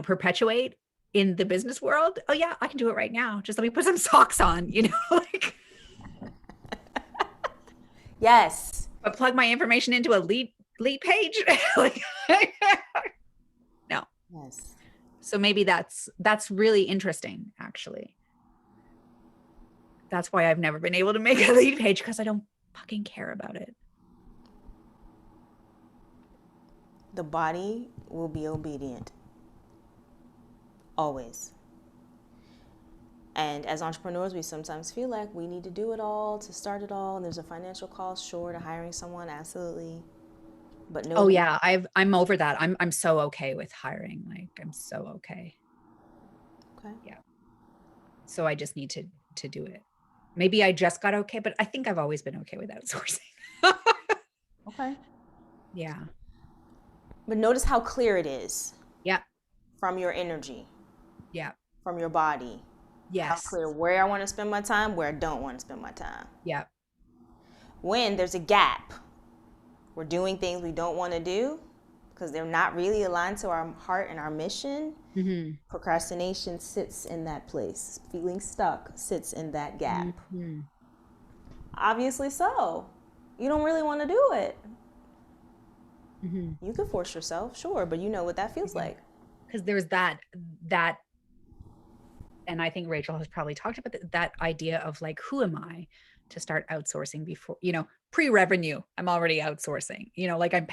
Speaker 2: perpetuate in the business world. Oh yeah, I can do it right now. Just let me put some socks on, like
Speaker 1: Yes.
Speaker 2: but plug my information into a lead page. Like no.
Speaker 1: Yes.
Speaker 2: So maybe that's really interesting, actually. That's why I've never been able to make a lead page, because I don't fucking care about it.
Speaker 1: The body will be obedient. Always. And as entrepreneurs, we sometimes feel like we need to do it all to start it all. And there's a financial cost, sure, to hiring someone, absolutely. But
Speaker 2: Oh
Speaker 1: nobody.
Speaker 2: yeah, I'm over that. I'm so okay with hiring. Like I'm so okay.
Speaker 1: Okay.
Speaker 2: Yeah. So I just need to do it. Maybe I just got okay, but I think I've always been okay with outsourcing.
Speaker 1: Okay.
Speaker 2: Yeah.
Speaker 1: But notice how clear it is
Speaker 2: Yeah.
Speaker 1: from your energy,
Speaker 2: Yeah.
Speaker 1: from your body. How
Speaker 2: Yes.
Speaker 1: clear where I want to spend my time, where I don't want to spend my time.
Speaker 2: Yeah.
Speaker 1: When there's a gap, we're doing things we don't want to do because they're not really aligned to our heart and our mission.
Speaker 2: Mm-hmm.
Speaker 1: Procrastination sits in that place. Feeling stuck sits in that gap.
Speaker 2: Mm-hmm.
Speaker 1: Obviously so. You don't really want to do it.
Speaker 2: Mm-hmm.
Speaker 1: You can force yourself, sure, but you know what that feels like.
Speaker 2: Because there's that, and I think Rachel has probably talked about that idea of like, who am I to start outsourcing before, pre-revenue, I'm already outsourcing, like I'm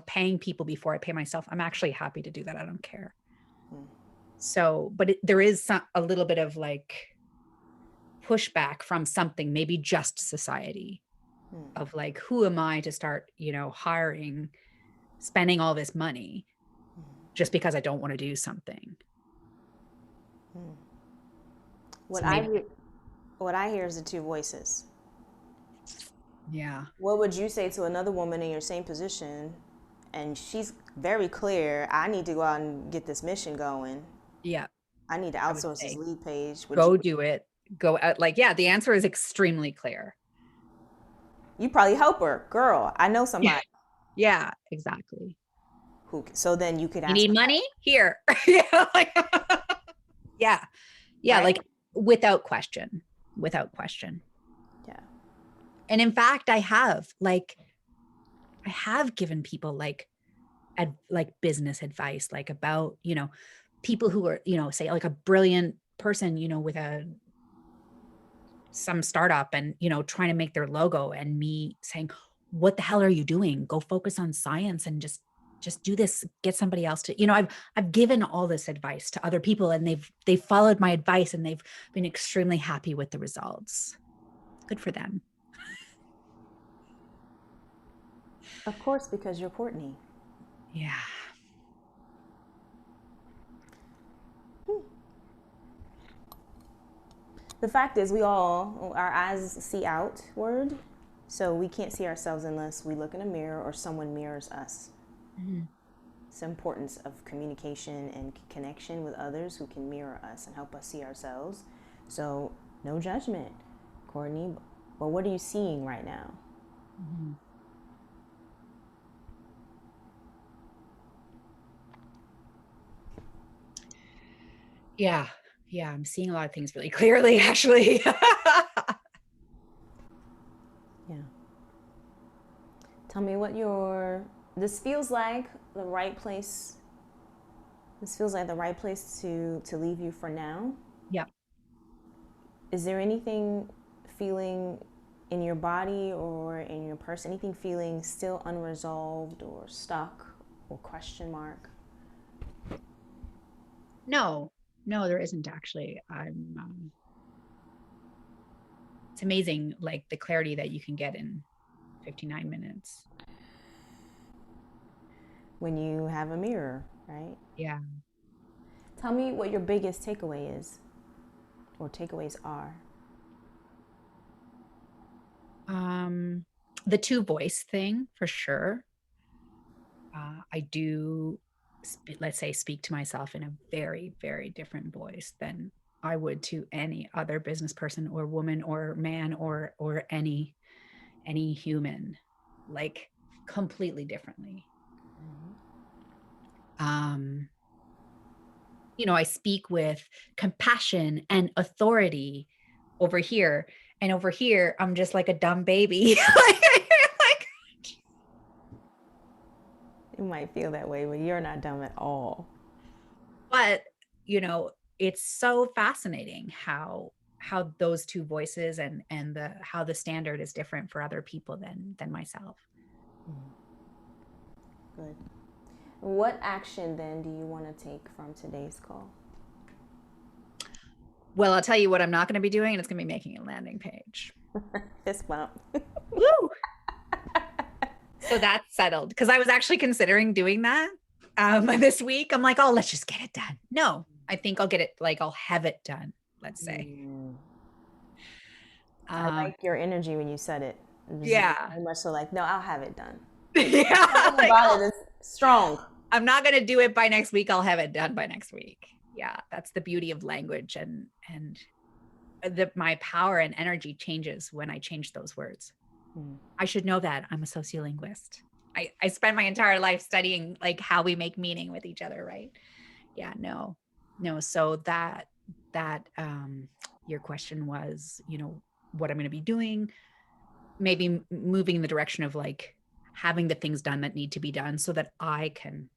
Speaker 2: paying people before I pay myself. I'm actually happy to do that. I don't care. So, but there is a little bit of like pushback from something, maybe just society, of like, who am I to start, hiring, spending all this money just because I don't want to do something.
Speaker 1: What I hear is the two voices.
Speaker 2: Yeah.
Speaker 1: What would you say to another woman in your same position? And she's very clear, I need to go out and get this mission going.
Speaker 2: Yeah.
Speaker 1: I need to
Speaker 2: I would
Speaker 1: outsource this
Speaker 2: say
Speaker 1: lead page. Would you
Speaker 2: go do it. Go out. Like, yeah, the answer is extremely clear.
Speaker 1: you probably help her, girl. I know
Speaker 2: Yeah.
Speaker 1: somebody
Speaker 2: Yeah, exactly.
Speaker 1: who so then you could
Speaker 2: You
Speaker 1: ask
Speaker 2: need
Speaker 1: her,
Speaker 2: money? Here. Yeah. Like, yeah. Yeah.
Speaker 1: right?
Speaker 2: Like without question. Without question.
Speaker 1: Yeah.
Speaker 2: And in fact, I have given people like business advice, like about, people who are, say like a brilliant person, with some startup and, trying to make their logo, and me saying, what the hell are you doing? Go focus on science and just do this, get somebody else to, I've given all this advice to other people, and they've followed my advice, and they've been extremely happy with the results. Good for them.
Speaker 1: Of course, because you're Courtney.
Speaker 2: Yeah.
Speaker 1: The fact is, our eyes see outward, so we can't see ourselves unless we look in a mirror or someone mirrors us.
Speaker 2: Mhm.
Speaker 1: It's the importance of communication and connection with others who can mirror us and help us see ourselves. So, no judgment, Courtney. But what are you seeing right now?
Speaker 2: Mhm. Yeah. Yeah. I'm seeing a lot of things really clearly, actually.
Speaker 1: Yeah. Tell me what your. This feels like the right place. This feels like the right place to leave you for now.
Speaker 2: Yeah.
Speaker 1: Is there anything feeling in your body or in your person, anything feeling still unresolved or stuck or question mark?
Speaker 2: No, no, there isn't actually. It's amazing, like the clarity that you can get in 59 minutes.
Speaker 1: When you have a mirror, right?
Speaker 2: Yeah.
Speaker 1: Tell me what your biggest takeaway is or takeaways are.
Speaker 2: Um, the two voice thing for sure. I do, let's say, speak to myself in a very, very different voice than I would to any other business person or woman or man or any human, like completely differently. Um, I speak with compassion and authority over here. And over here, I'm just like a dumb baby. like,
Speaker 1: You might feel that way, but you're not dumb at all.
Speaker 2: but you know, it's so fascinating how those two voices and the how the standard is different for other people than myself.
Speaker 1: Good. What action then do you want to take from today's call?
Speaker 2: Well, I'll tell you what I'm not going to be doing, and it's going to be making a landing page.
Speaker 1: Fist bump.
Speaker 2: Woo! So that's settled, because I was actually considering doing that this week. I'm like, oh, let's just get it done. No, I think I'll get it, like I'll have it done, let's say.
Speaker 1: I like your energy when you said it. It was
Speaker 2: Yeah.
Speaker 1: very much so like, no, I'll have it done.
Speaker 2: Yeah.
Speaker 1: Something
Speaker 2: Like,
Speaker 1: about it is strong.
Speaker 2: I'm not going to do it by next week. I'll have it done by next week. Yeah. That's the beauty of language, and my power and energy changes when I change those words. I should know that. I'm a sociolinguist. I spent my entire life studying like how we make meaning with each other, right? Yeah, no. So that your question was, what I'm going to be doing, maybe moving in the direction of like having the things done that need to be done so that I can,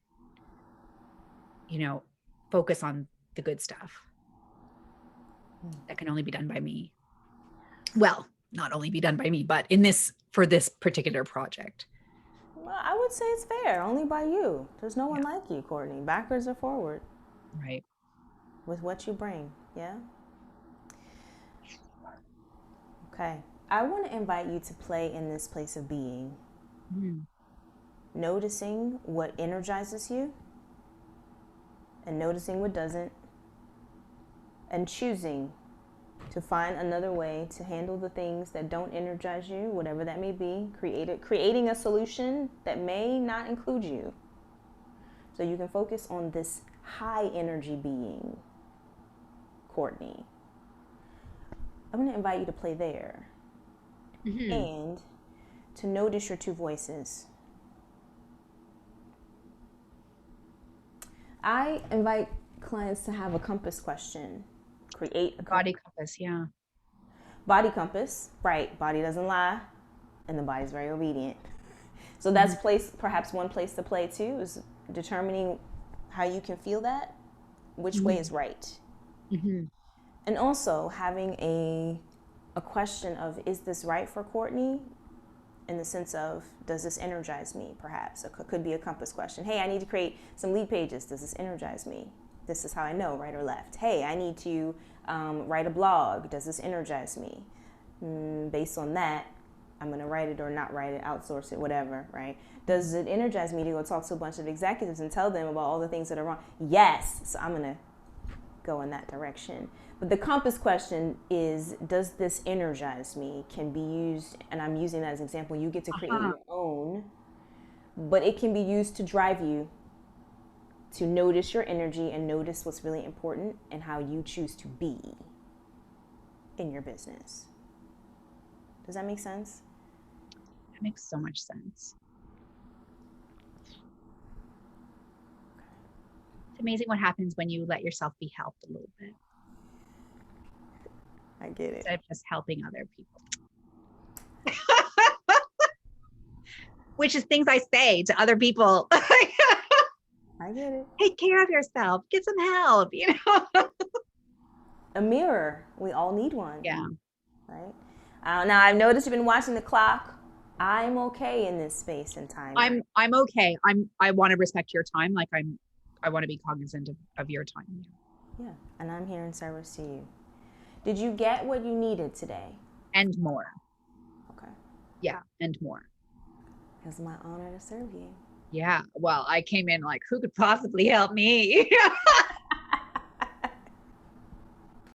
Speaker 2: focus on the good stuff that can only be done by me. Well, not only be done by me, but for this particular project.
Speaker 1: Well, I would say it's fair, only by you. There's no one
Speaker 2: Yeah.
Speaker 1: like you, Courtney. Backwards or forward
Speaker 2: Right.
Speaker 1: with what you bring. Yeah? Okay. I want to invite you to play in this place of being,
Speaker 2: Mm.
Speaker 1: noticing what energizes you and noticing what doesn't, and choosing to find another way to handle the things that don't energize you, whatever that may be, creating a solution that may not include you. So you can focus on this high energy being, Courtney. I'm going to invite you to play there and to notice your two voices. I invite clients to have a compass question. Create a
Speaker 2: Body compass, yeah.
Speaker 1: body compass, right? Body doesn't lie, and the body's very obedient. So that's perhaps one place to play too, is determining how you can feel that, which way is right. And also having a question of, is this right for Courtney? In the sense of, does this energize me? Perhaps it could be a compass question. Hey, I need to create some lead pages. Does this energize me? This is how I know, right or left. Hey, I need to write a blog. Does this energize me? Based on that, I'm going to write it or not write it, outsource it, whatever, right? Does it energize me to go talk to a bunch of executives and tell them about all the things that are wrong? Yes. So I'm going to go in that direction. But the compass question is, does this energize me? Can be used, and I'm using that as an example. You get to create your own, but it can be used to drive you to notice your energy and notice what's really important and how you choose to be in your business. Does that make sense?
Speaker 2: That makes so much sense. It's amazing what happens when you let yourself be helped a little bit.
Speaker 1: I get it.
Speaker 2: Instead of just helping other people. Which is things I say to other people.
Speaker 1: I get it.
Speaker 2: Take care of yourself. Get some help, you know?
Speaker 1: A mirror. We all need one.
Speaker 2: Yeah.
Speaker 1: Right? Now, I've noticed you've been watching the clock. I'm okay in this space and time.
Speaker 2: I'm okay. I want to respect your time. Like I want to be cognizant of your time.
Speaker 1: Yeah. And I'm here in service to you. Did you get what you needed today?
Speaker 2: And more.
Speaker 1: Okay.
Speaker 2: Yeah, and more.
Speaker 1: It's my honor to serve you.
Speaker 2: Yeah. Well, I came in like, who could possibly help me?